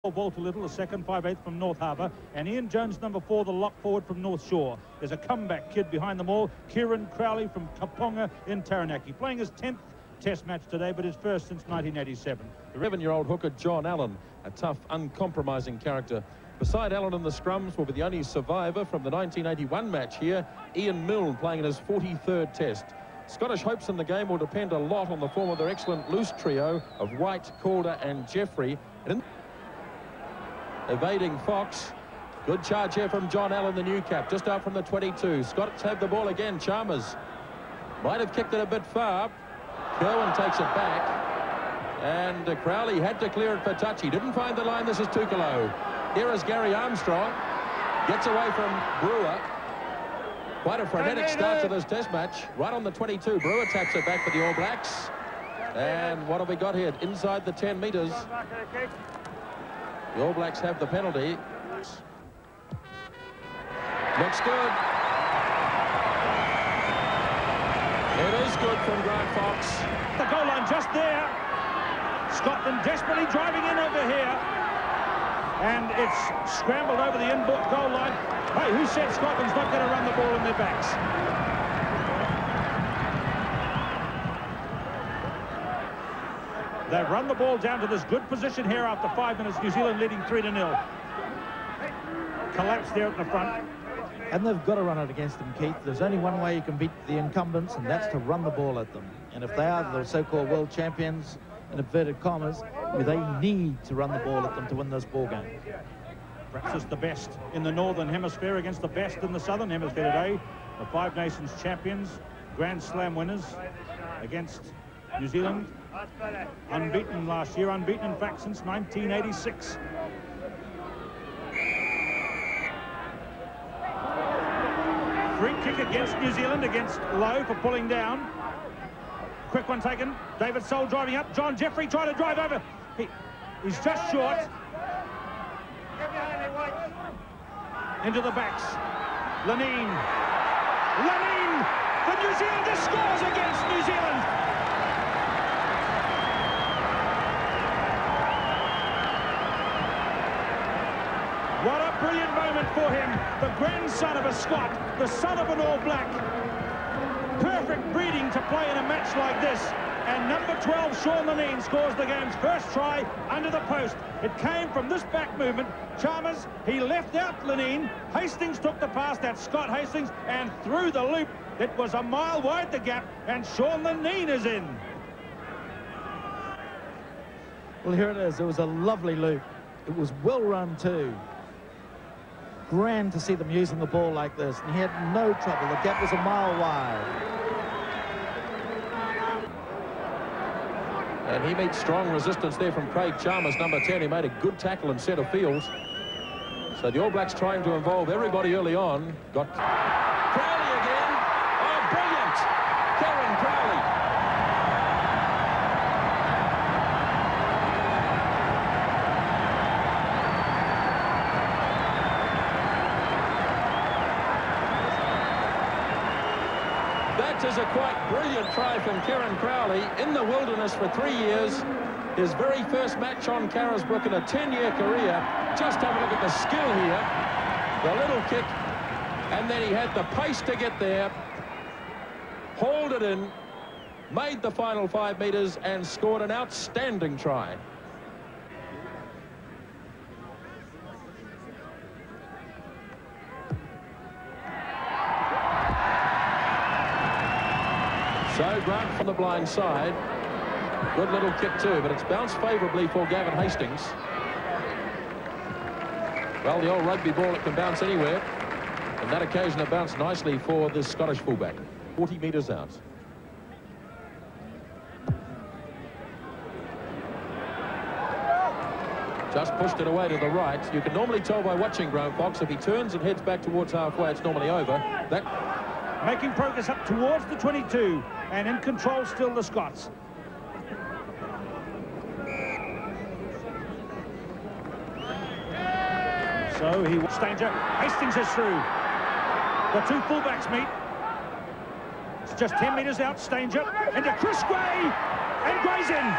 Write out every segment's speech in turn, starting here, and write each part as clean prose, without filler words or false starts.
Walter Little, the second, 5/8 from North Harbour, and Ian Jones, number 4, the lock forward from North Shore. There's a comeback kid behind them all, Kieran Crowley from Kaponga in Taranaki, playing his 10th Test match today, but his first since 1987. The 11-year-old hooker John Allen, a tough, uncompromising character. Beside Allen in the scrums will be the only survivor from the 1981 match here, Ian Milne, playing in his 43rd Test. Scottish hopes in the game will depend a lot on the form of their excellent loose trio of White, Calder and Jeffrey. And evading Fox. Good charge here from John Allen, the new cap, just out from the 22. Scots have the ball again. Chalmers might have kicked it a bit far. Kerwin takes it back. And Crowley had to clear it for touch. He didn't find the line. This is Tukalo. Here is Gary Armstrong. Gets away from Brewer. Quite a frenetic start to this Test match. Right on the 22. Brewer taps it back for the All Blacks. And what have we got here? Inside the 10 metres. The All Blacks have the penalty. Looks good. It is good from Grant Fox. The goal line just there. Scotland desperately driving in over here. And it's scrambled over the inboard goal line. Hey, who said Scotland's not going to run the ball in their backs? They've run the ball down to this good position here after 5 minutes. New Zealand leading 3-0. Collapse there at the front. And they've got to run it against them, Keith. There's only one way you can beat the incumbents, and that's to run the ball at them. And if they are the so-called world champions, in inverted commas, they need to run the ball at them to win this ball game. Perhaps it's the best in the Northern Hemisphere against the best in the Southern Hemisphere today. The Five Nations champions, Grand Slam winners against New Zealand. Unbeaten last year, unbeaten in fact since 1986. Free kick against New Zealand, against Lowe for pulling down. Quick one taken. David Soul driving up. John Jeffrey trying to drive over. He's just short. Into the backs. Lenine. The New Zealander scores against New Zealand. What a brilliant moment for him. The grandson of a Scot, the son of an All Black. Perfect breeding to play in a match like this. And number 12, Sean Lenine, scores the game's first try under the post. It came from this back movement. Chalmers, he left out Lenine. Hastings took the pass, that's Scott Hastings, and through the loop. It was a mile wide the gap, and Sean Lenine is in. Well, here it is. It was a lovely loop. It was well run too. Grand to see them using the ball like this, and he had no trouble. The gap was a mile wide. And he meets strong resistance there from Craig Chalmers, number 10. He made a good tackle in centre field. So the All Blacks trying to involve everybody early on. Got Crowley again. Oh, brilliant! Kieran Crowley. That is a quite brilliant try from Kieran Crowley in the wilderness for 3 years. His very first match on Carisbrook in a 10-year career. Just have a look at the skill here. The little kick, and then he had the pace to get there. Hauled it in, made the final 5 metres and scored an outstanding try. So Grant from the blind side. Good little kick too, but it's bounced favourably for Gavin Hastings. Well, the old rugby ball, it can bounce anywhere. On that occasion, it bounced nicely for this Scottish fullback. 40 metres out. Just pushed it away to the right. You can normally tell by watching Grant Fox, if he turns and heads back towards halfway, it's normally over. Making progress up towards the 22, and in control still the Scots. So he was danger. Hastings is through. The two fullbacks meet. It's just 10 metres out. Stanger into Chris Gray, and Gray's in.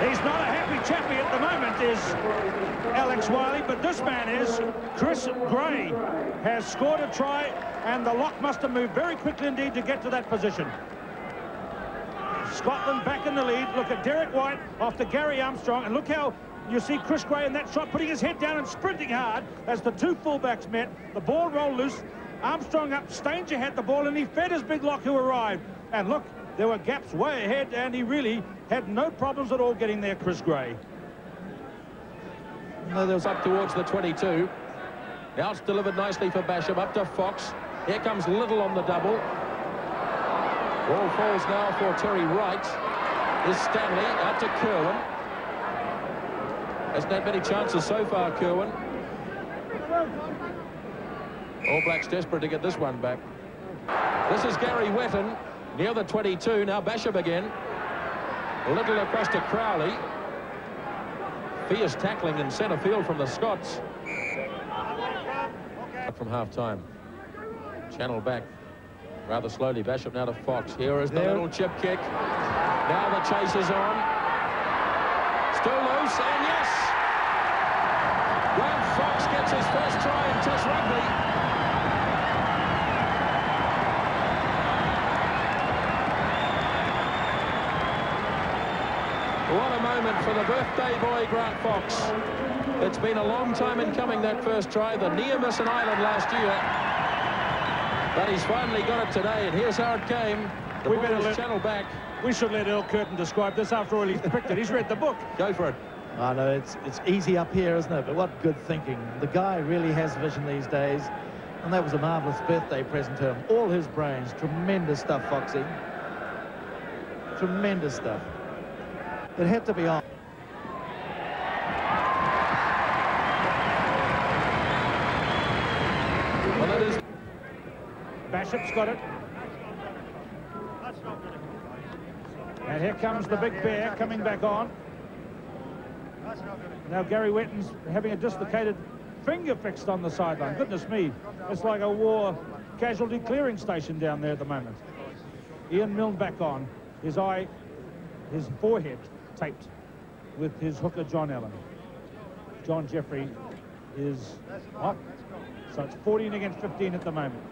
He's not a happy chappy at the moment, is Alex Wiley, but this man is. Chris Gray has scored a try, and the lock must have moved very quickly indeed to get to that position. Scotland back in the lead. Look at Derek White after Gary Armstrong, and look how you see Chris Gray in that shot, putting his head down and sprinting hard as the two fullbacks met. The ball rolled loose. Armstrong up, Stanger had the ball, and he fed his big lock who arrived. And look, there were gaps way ahead, and he really had no problems at all getting there, Chris Gray. No, there was up towards the 22. Now it's delivered nicely for Basham, up to Fox. Here comes Little on the double. Ball falls now for Terry Wright. Is Stanley out to Kerwin. Hasn't had many chances so far, Kerwin. All Blacks desperate to get this one back. This is Gary Wetton near the 22. Now Basham again. Little across to Crowley. Fierce tackling in centre field from the Scots. From half-time. Channel back rather slowly. Basham now to Fox. Here is the little chip kick. Now the chase is on. Still loose, and yes! Grant Fox gets his first try in Test rugby. What a moment for the birthday boy, Grant Fox. It's been a long time in coming, that first try. The near miss in Ireland last year. But he's finally got it today, and here's how it came. The ball is channeled back. We should let Earl Curtin describe this. After all, he's picked it. He's read the book. Go for it. I know it's easy up here, isn't it? But what good thinking. The guy really has vision these days. And that was a marvellous birthday present to him. All his brains. Tremendous stuff, Foxy. Tremendous stuff. It had to be on. Well, it is. Basham's got it. And here comes the big bear coming back on. Now Gary Wetton's having a dislocated finger fixed on the sideline. Goodness me, it's like a war casualty clearing station down there at the moment. Ian Milne back on. His forehead taped with his hooker John Allen. John Jeffrey is up. So it's 14 against 15 at the moment.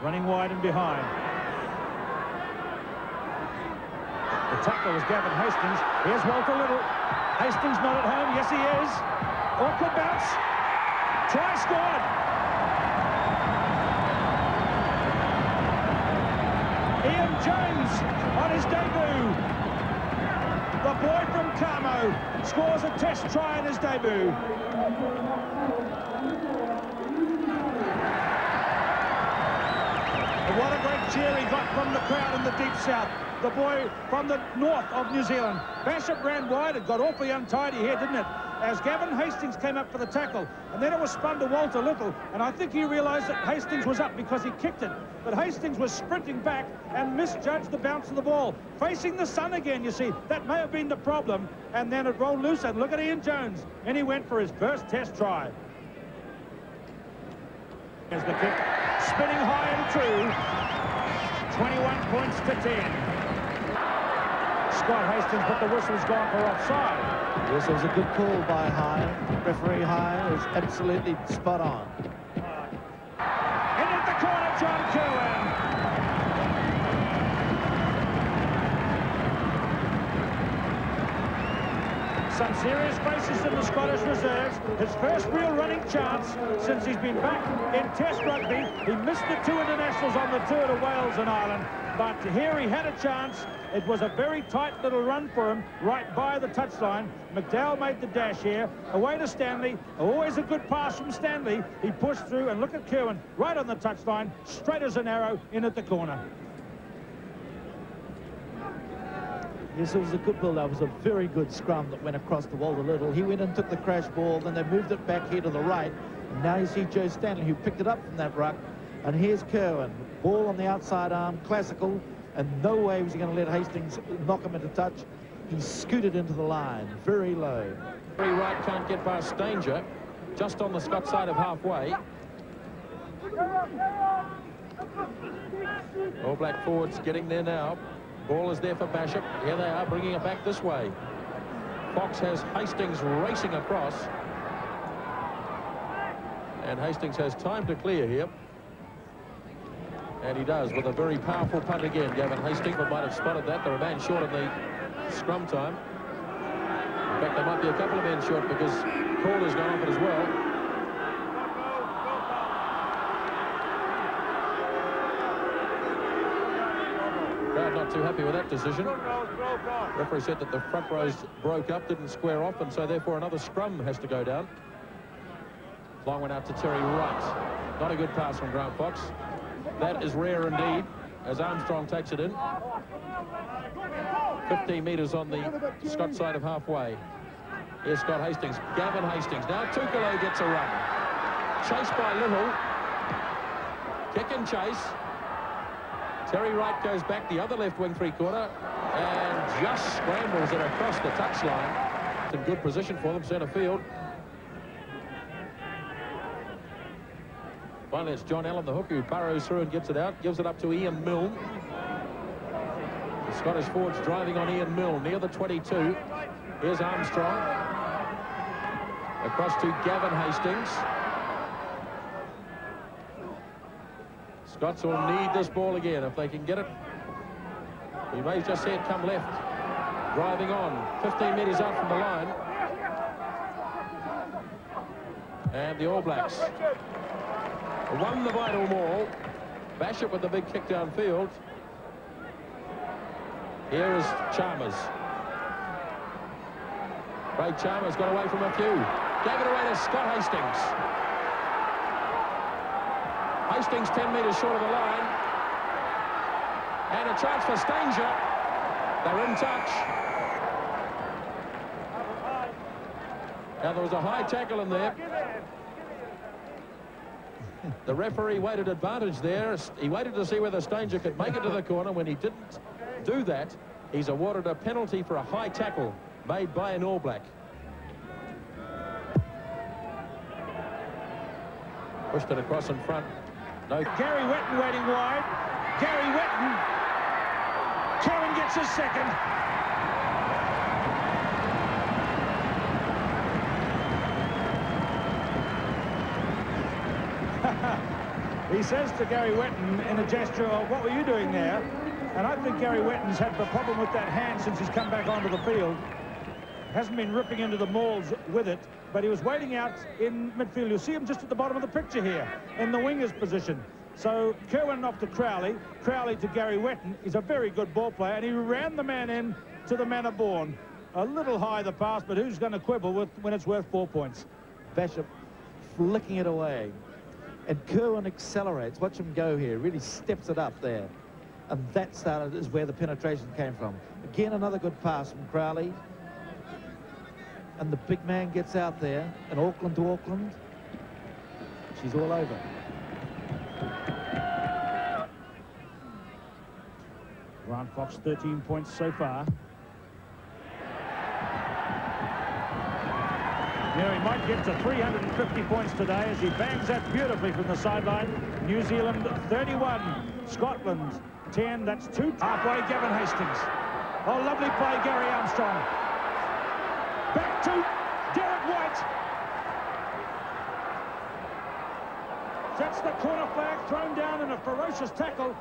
Running wide and behind. The tackler was Gavin Hastings. Here's Walter Little. Hastings not at home. Yes, he is. Awkward bounce. Try scored. Ian Jones on his debut. The boy from Carmo scores a test try in his debut. And what a great cheer he got from the crowd in the deep south. The boy from the north of New Zealand. Basham ran wide. It got awfully untidy here, didn't it? As Gavin Hastings came up for the tackle. And then it was spun to Walter Little. And I think he realised that Hastings was up because he kicked it. But Hastings was sprinting back and misjudged the bounce of the ball. Facing the sun again, you see. That may have been the problem. And then it rolled loose. And look at Ian Jones. And he went for his first test try. Here's the kick. Spinning high and true. 21 points to 10. Scott Hastings, but the whistle's gone for offside. Yes, it was a good call by High. Referee High is absolutely spot on. In at the corner, John Kerwin. Some serious faces in the Scottish reserves. His first real running chance since he's been back in Test rugby. He missed the two internationals on the tour to Wales and Ireland. But here he had a chance. It was a very tight little run for him right by the touchline. McDowell made the dash here. Away to Stanley. Always a good pass from Stanley. He pushed through, and look at Kerwin right on the touchline, straight as an arrow in at the corner. Yes, it was a good build. That was a very good scrum that went across to Walter Little. He went and took the crash ball, then they moved it back here to the right. And now you see Joe Stanley, who picked it up from that ruck. And here's Kerwin. Ball on the outside arm, classical. And no way was he going to let Hastings knock him into touch. He scooted into the line, very low. Terry Wright can't get past Stanger, just on the Scots side of halfway. All Black forwards getting there now. Ball is there for Basham. Here they are, bringing it back this way. Fox has Hastings racing across. And Hastings has time to clear here. And he does with a very powerful punt again. Gavin Hastings might have spotted that. They're a man short in the scrum time. In fact, there might be a couple of men short because Calder's gone off it as well. Crowd not too happy with that decision. Referee said that the front rows broke up, didn't square off, and so therefore another scrum has to go down. Long one out to Terry Wright. Not a good pass from Grant Fox. That is rare indeed, as Armstrong takes it in. 15 metres on the Scott side of halfway. Here's Scott Hastings. Gavin Hastings. Now Tukalo gets a run. Chased by Little. Kick and chase. Terry Wright goes back the other left wing three-quarter and just scrambles it across the touchline. It's in good position for them, centre field. Finally, it's John Allen, the hooker, who burrows through and gets it out. Gives it up to Ian Milne. The Scottish forwards driving on Ian Milne near the 22. Here's Armstrong. Across to Gavin Hastings. Scots will need this ball again if they can get it. We may just see it come left. Driving on, 15 metres out from the line. And the All Blacks won the vital maul. Basham with the big kick downfield. Here is Chalmers. Craig Chalmers got away from a few. Gave it away to Scott Hastings. Hastings 10 metres short of the line. And a chance for Stanger. They're in touch. Now there was a high tackle in there. The referee waited advantage there. He waited to see whether Stanger could make it to the corner. When he didn't do that, he's awarded a penalty for a high tackle made by an All Black. Pushed it across in front. No. Gary Wetton waiting wide. Gary Wetton. Cowan gets his second. He says to Gary Wetton in a gesture of, what were you doing there? And I think Gary Wetton's had the problem with that hand since he's come back onto the field. Hasn't been ripping into the mauls with it, but he was waiting out in midfield. You'll see him just at the bottom of the picture here, in the winger's position. So Kerwin off to Crowley, Crowley to Gary Wetton. He's a very good ball player, and he ran the man in to the man of Bourne. A little high the pass, but who's going to quibble with when it's worth 4 points? Basham flicking it away. And Kerwin accelerates. Watch him go here. Really steps it up there. And that is where the penetration came from. Again, another good pass from Crowley. And the big man gets out there. And Auckland to Auckland. She's all over. Grant Fox, 13 points so far. Now he might get to 350 points today as he bangs that beautifully from the sideline. New Zealand 31, Scotland 10. That's 2. Halfway, Gavin Hastings. Oh, lovely play, Gary Armstrong. Back to Derek White. That's the corner flag thrown down in a ferocious tackle